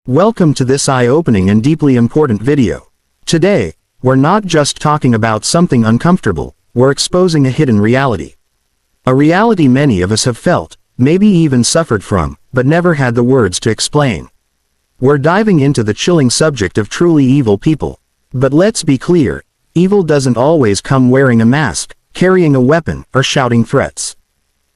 Welcome to this eye-opening and deeply important video. Today, we're not just talking about something uncomfortable, we're exposing a hidden reality. A reality many of us have felt, maybe even suffered from, but never had the words to explain. We're diving into the chilling subject of truly evil people. But let's be clear, evil doesn't always come wearing a mask, carrying a weapon, or shouting threats.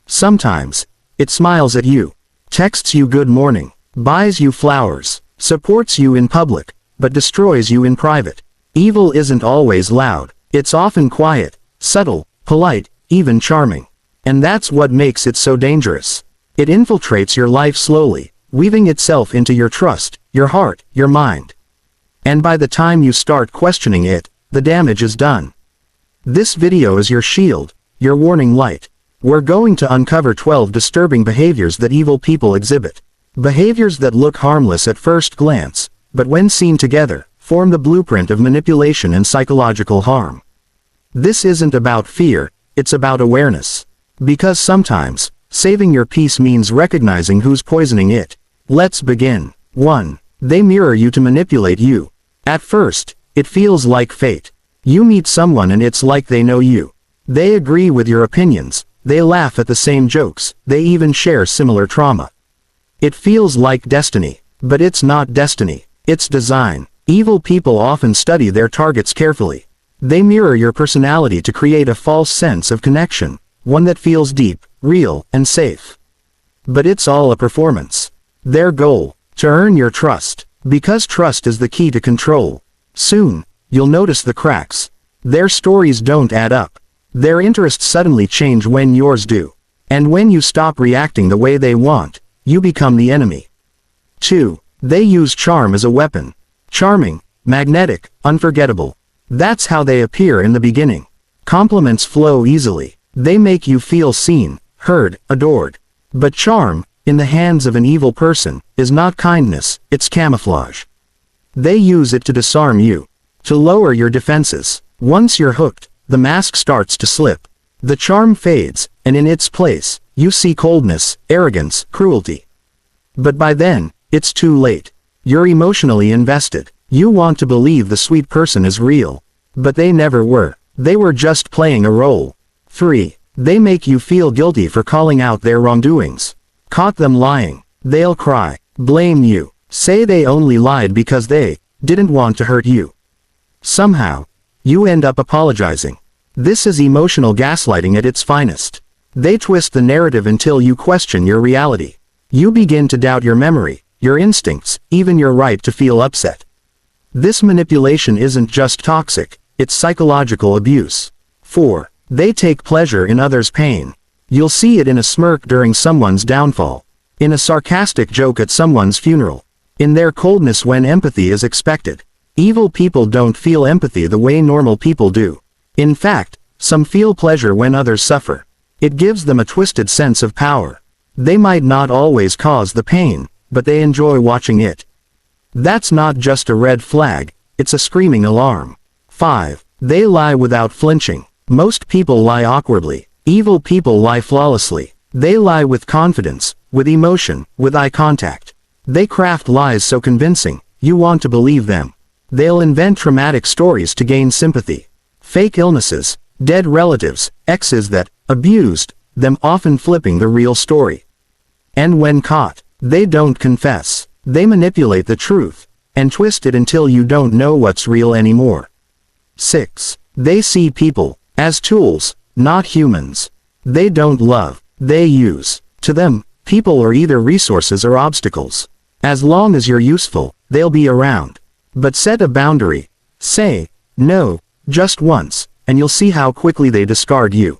Sometimes, it smiles at you, texts you good morning, buys you flowers, supports you in public, but destroys you in private. Evil isn't always loud, it's often quiet, subtle, polite, even charming. And that's what makes it so dangerous. It infiltrates your life slowly, weaving itself into your trust, your heart, your mind. And by the time you start questioning it, the damage is done. This video is your shield, your warning light. We're going to uncover 12 disturbing behaviors that evil people exhibit. Behaviors that look harmless at first glance, but when seen together, form the blueprint of manipulation and psychological harm. This isn't about fear, it's about awareness. Because sometimes, saving your peace means recognizing who's poisoning it. Let's begin. 1. They mirror you to manipulate you. At first, it feels like fate. You meet someone and it's like they know you. They agree with your opinions, they laugh at the same jokes, they even share similar trauma. It feels like destiny, but it's not destiny, it's design. Evil people often study their targets carefully. They mirror your personality to create a false sense of connection, one that feels deep, real, and safe. But it's all a performance. Their goal, to earn your trust, because trust is the key to control. Soon, you'll notice the cracks. Their stories don't add up. Their interests suddenly change when yours do. And when you stop reacting the way they want, you become the enemy. 2. They use charm as a weapon. Charming, magnetic, unforgettable. That's how they appear in the beginning. Compliments flow easily. They make you feel seen, heard, adored. But charm, in the hands of an evil person, is not kindness, it's camouflage. They use it to disarm you, to lower your defenses. Once you're hooked, the mask starts to slip. The charm fades, and in its place, you see coldness, arrogance, cruelty. But by then, it's too late. You're emotionally invested. You want to believe the sweet person is real. But they never were. They were just playing a role. 3. They make you feel guilty for calling out their wrongdoings. Caught them lying. They'll cry, blame you, say they only lied because they didn't want to hurt you. Somehow, you end up apologizing. This is emotional gaslighting at its finest. They twist the narrative until you question your reality. You begin to doubt your memory, your instincts, even your right to feel upset. This manipulation isn't just toxic, it's psychological abuse. 4. They take pleasure in others' pain. You'll see it in a smirk during someone's downfall, in a sarcastic joke at someone's funeral, in their coldness when empathy is expected. Evil people don't feel empathy the way normal people do. In fact, some feel pleasure when others suffer. It gives them a twisted sense of power. They might not always cause the pain, but they enjoy watching it. That's not just a red flag, it's a screaming alarm. 5. They lie without flinching. Most people lie awkwardly. Evil people lie flawlessly. They lie with confidence, with emotion, with eye contact. They craft lies so convincing, you want to believe them. They'll invent traumatic stories to gain sympathy. Fake illnesses, dead relatives, exes that abused them, often flipping the real story. And when caught, they don't confess. They manipulate the truth, and twist it until you don't know what's real anymore. 6. They see people as tools, not humans. They don't love, they use. To them, people are either resources or obstacles. As long as you're useful, they'll be around. But set a boundary. Say no, just once, and you'll see how quickly they discard you.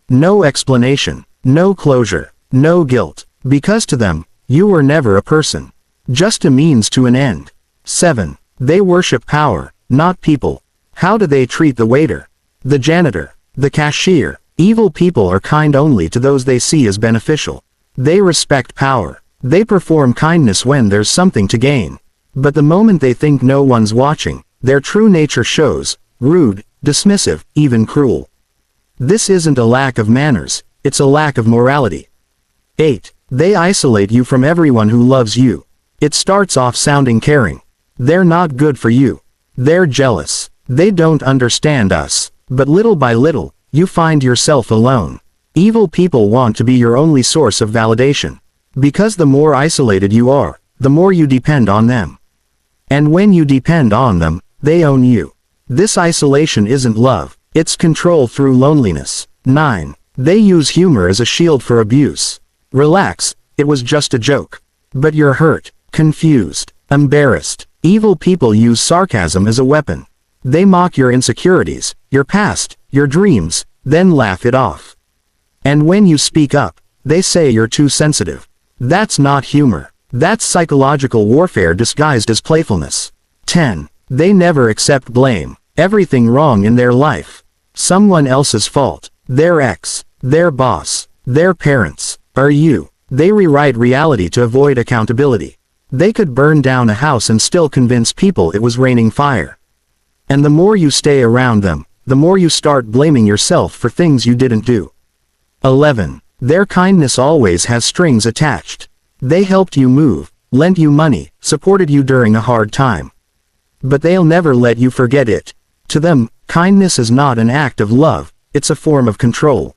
No explanation, no closure, no guilt, because to them, you were never a person. Just a means to an end. 7. They worship power, not people. How do they treat the waiter, the janitor, the cashier? Evil people are kind only to those they see as beneficial. They respect power. They perform kindness when there's something to gain. But the moment they think no one's watching, their true nature shows: rude, dismissive, even cruel. This isn't a lack of manners, it's a lack of morality. 8. They isolate you from everyone who loves you. It starts off sounding caring. They're not good for you. They're jealous. They don't understand us. But little by little, you find yourself alone. Evil people want to be your only source of validation. Because the more isolated you are, the more you depend on them. And when you depend on them, they own you. This isolation isn't love, it's control through loneliness. 9. They use humor as a shield for abuse. Relax, it was just a joke. But you're hurt, confused, embarrassed. Evil people use sarcasm as a weapon. They mock your insecurities, your past, your dreams, then laugh it off. And when you speak up, they say you're too sensitive. That's not humor. That's psychological warfare disguised as playfulness. 10. They never accept blame. Everything wrong in their life. Someone else's fault. Their ex, their boss, their parents, or you. They rewrite reality to avoid accountability. They could burn down a house and still convince people it was raining fire. And the more you stay around them, the more you start blaming yourself for things you didn't do. 11. Their kindness always has strings attached. They helped you move, lent you money, supported you during a hard time. But they'll never let you forget it. To them, kindness is not an act of love, it's a form of control.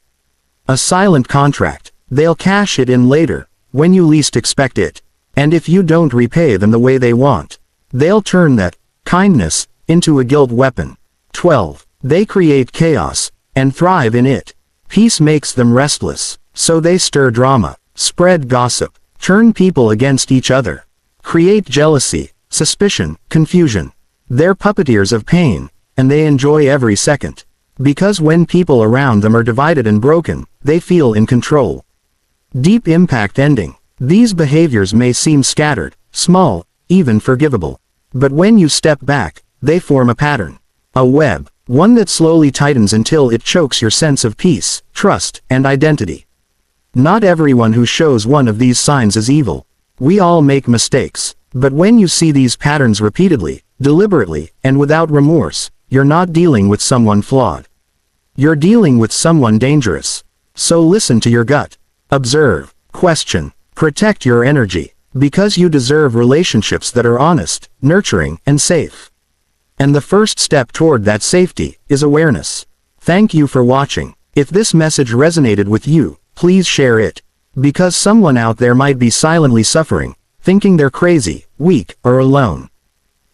A silent contract. They'll cash it in later, when you least expect it. And if you don't repay them the way they want, they'll turn that kindness into a guilt weapon. 12. They create chaos and thrive in it. Peace makes them restless, so they stir drama, spread gossip, turn people against each other, create jealousy, suspicion, confusion. They're puppeteers of pain, and they enjoy every second. Because when people around them are divided and broken, they feel in control. Deep impact ending. These behaviors may seem scattered, small, even forgivable. But when you step back, they form a pattern. A web, one that slowly tightens until it chokes your sense of peace, trust, and identity. Not everyone who shows one of these signs is evil. We all make mistakes. But when you see these patterns repeatedly, deliberately, and without remorse, you're not dealing with someone flawed. You're dealing with someone dangerous. So listen to your gut. Observe, question, protect your energy, because you deserve relationships that are honest, nurturing, and safe. And the first step toward that safety is awareness. Thank you for watching. If this message resonated with you, please share it. Because someone out there might be silently suffering, thinking they're crazy, weak, or alone.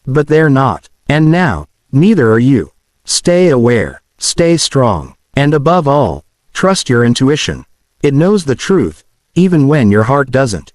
But they're not. And now, neither are you. Stay aware, stay strong, and above all, trust your intuition. It knows the truth, even when your heart doesn't.